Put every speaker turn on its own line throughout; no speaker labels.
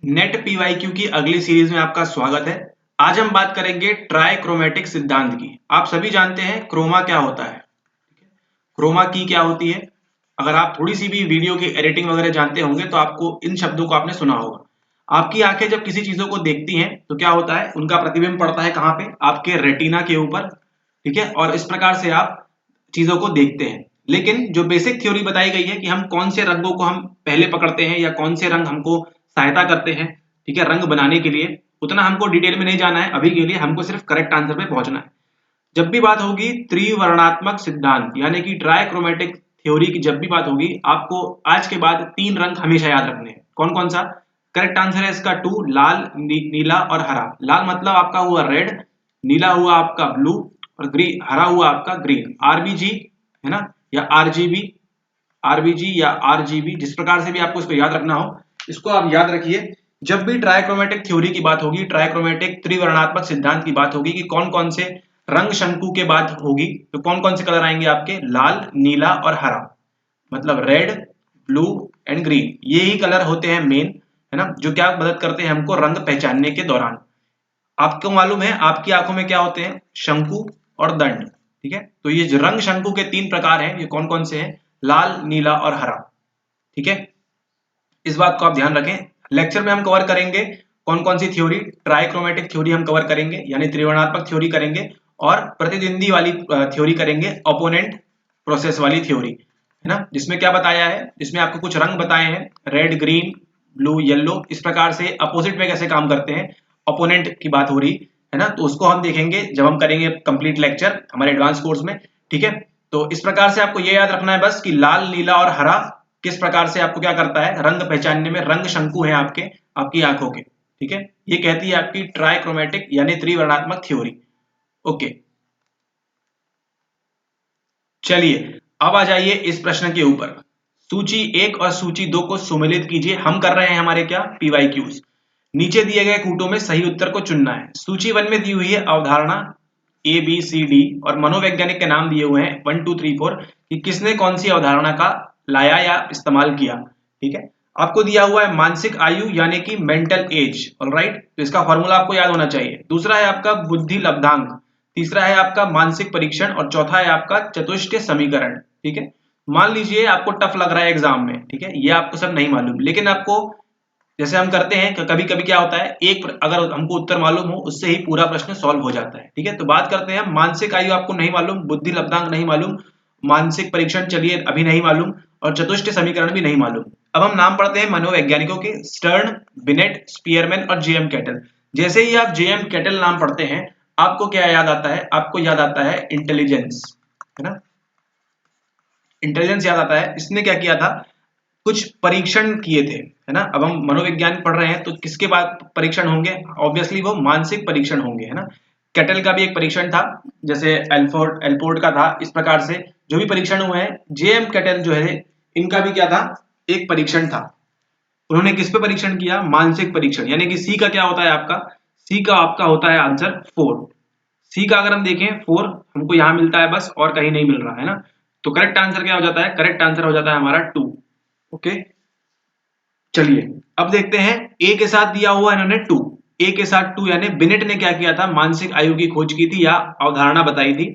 Net PYQ की अगली series में आपका स्वागत है। आज हम बात करेंगे ट्राइक्रोमेटिक सिद्धांत की। आप सभी जानते हैं क्रोमा क्या होता है, क्रोमा की क्या होती है। अगर आप थोड़ी सी भी वीडियो की एडिटिंग वगैरह जानते होंगे तो आपको इन शब्दों को आपने सुना होगा। आपकी आंखें जब किसी चीजों को देखती हैं तो क्या होता है, उनका प्रतिबिंब पड़ता है कहाँ पे, आपके रेटिना के ऊपर, ठीक है। और इस प्रकार से आप चीजों को देखते हैं। लेकिन जो बेसिक थ्योरी बताई गई है कि हम कौन से रंगों को हम पहले पकड़ते हैं या कौन से रंग हमको सहायता करते हैं, ठीक है, रंग बनाने के लिए, उतना हमको डिटेल में नहीं जाना है अभी के लिए। हमको सिर्फ करेक्ट आंसर पे पहुंचना है। जब भी बात होगी त्रिवर्णात्मक सिद्धांत यानी कि ट्राइक्रोमेटिक थ्योरी की, जब भी बात होगी, आपको आज के बाद तीन रंग हमेशा याद रखने हैं। कौन कौन सा? करेक्ट आंसर है इसका टू, लाल, नीला और हरा। लाल मतलब आपका हुआ रेड, नीला हुआ आपका ब्लू और ग्रीन, हरा हुआ आपका ग्रीन। आरबीजी है ना, या आरजीबी, आरबीजी या आरजीबी, जिस प्रकार से भी आपको इसको याद रखना हो, इसको आप याद रखिए। जब भी ट्राइक्रोमेटिक थ्योरी की बात होगी, ट्राइक्रोमेटिक त्रिवर्णात्मक सिद्धांत की बात होगी कि कौन कौन से रंग शंकु के बाद होगी, तो कौन कौन से कलर आएंगे आपके, लाल, नीला और हरा, मतलब रेड, ब्लू एंड ग्रीन। ये ही कलर होते हैं मेन, है ना, जो क्या मदद करते हैं हमको रंग पहचानने के दौरान। आपको मालूम है आपकी आंखों में क्या होते हैं, शंकु और दंड, ठीक है। तो ये जो रंग शंकु के तीन प्रकार हैं, ये कौन कौन से हैं, लाल, नीला और हरा, ठीक है। इस बात को आप ध्यान रखें। लेक्चर में हम कवर करेंगे कौन कौन सी थ्योरी, ट्राइक्रोमेटिक थ्योरी हम कवर करेंगे यानी त्रिवर्णात्मक थ्योरी करेंगे, और प्रतिद्वंदी वाली थ्योरी करेंगे, ओपोनेंट प्रोसेस वाली थ्योरी, है ना, जिसमें क्या बताया है, जिसमें आपको कुछ रंग बताए हैं, रेड, ग्रीन, ब्लू, येलो, इस प्रकार से अपोजिट में कैसे काम करते हैं, ओपोनेंट की बात हो रही है ना, तो उसको हम देखेंगे जब हम करेंगे कंप्लीट लेक्चर हमारे एडवांस कोर्स में, ठीक है। तो इस प्रकार से आपको ये याद रखना है बस कि लाल, नीला और हरा किस प्रकार से आपको क्या करता है, रंग पहचानने में, रंग शंकु है आपके, आपकी आंखों के, ठीक है। ये कहती है आपकी ट्राइक्रोमेटिक यानी त्रिवर्णात्मक थ्योरी। ओके, चलिए अब आ जाइए इस प्रश्न के ऊपर। सूची एक और सूची दो को सुमेलित कीजिए। हम कर रहे हैं हमारे क्या, पीवाईक्यूज। नीचे दिए गए कूटों में सही उत्तर को चुनना है। सूची वन में दी हुई है अवधारणा ए बी सी डी और मनोवैज्ञानिक के नाम दिए हुए हैं 1 2 3 4 कि किसने कौन सी अवधारणा का लाया या इस्तेमाल किया, ठीक है। आपको दिया हुआ है मानसिक आयु यानी कि मेंटल एज, ऑलराइट, तो इसका फॉर्मूला आपको याद होना चाहिए। दूसरा है आपका बुद्धि लब्धांक, तीसरा है आपका मानसिक परीक्षण और चौथा है आपका चतुष्टय समीकरण, ठीक है। मान लीजिए आपको टफ लग रहा है एग्जाम में, ठीक है, ये आपको सब नहीं मालूम, लेकिन आपको जैसे हम करते हैं कभी कभी क्या होता है, एक अगर हमको उत्तर मालूम हो उससे ही पूरा प्रश्न सॉल्व हो जाता है, ठीक है। तो बात करते हैं, मानसिक आयु आपको नहीं मालूम, बुद्धि लब्धांक नहीं मालूम, मानसिक परीक्षण चलिए अभी नहीं मालूम, और चतुष्टय समीकरण भी नहीं मालूम। अब हम नाम पढ़ते हैं मनोवैज्ञानिकों के, स्टर्न, बिनेट, स्पीयरमैन और जेएम कैटल। जैसे ही आप जेएम कैटल नाम पढ़ते हैं, आपको क्या याद आता है, आपको याद आता है इंटेलिजेंस, है ना, इंटेलिजेंस याद आता है। इसने क्या किया था, कुछ परीक्षण किए थे, है ना। अब हम मनोविज्ञान पढ़ रहे हैं तो किसके बाद परीक्षण होंगे, ऑब्वियसली वो मानसिक परीक्षण होंगे, है ना। कैटल का भी एक परीक्षण था, जैसे एल्फोर्ड एल्पोर्ट का था। इस प्रकार से जो भी परीक्षण हुए हैं, जेएम कैटल जो है, इनका भी क्या था, एक परीक्षण था। उन्होंने किस पे परीक्षण किया, मानसिक परीक्षण, यानी कि सी का क्या होता है आपका, सी का आपका होता है आंसर 4। सी का अगर हम देखें 4 हमको यहां मिलता है बस, और कहीं नहीं मिल रहा है ना। तो करेक्ट आंसर क्या हो जाता है, करेक्ट आंसर हो जाता है हमारा 2। ओके, चलिए अब देखते हैं। ए के साथ दिया हुआ इन्होंने 2, ए के साथ 2 यानी बिनेट ने क्या किया था, मानसिक आयु की खोज की थी या अवधारणा बताई थी।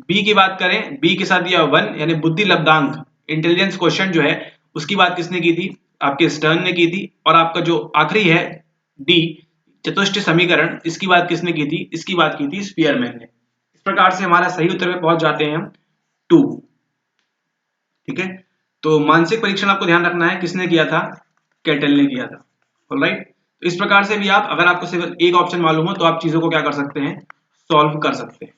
बी की बात करें, बी के साथ दिया 1 यानी बुद्धि लब्धांक, इंटेलिजेंस क्वेश्चन जो है, उसकी बात किसने की थी, आपके स्टर्न ने की थी। और आपका जो आखिरी है डी, चतुष्टय समीकरण, इसकी बात किसने की थी, इसकी बात की थी स्पीयरमैन ने। इस प्रकार से हमारा सही उत्तर पे पहुंच जाते हैं हम 2, ठीक है। तो मानसिक परीक्षण आपको ध्यान रखना है किसने किया था, कैटल ने किया था, ऑलराइट। तो इस प्रकार से भी आप, अगर आपको सिर्फ एक ऑप्शन मालूम हो तो आप चीजों को क्या कर सकते हैं, सॉल्व कर सकते हैं।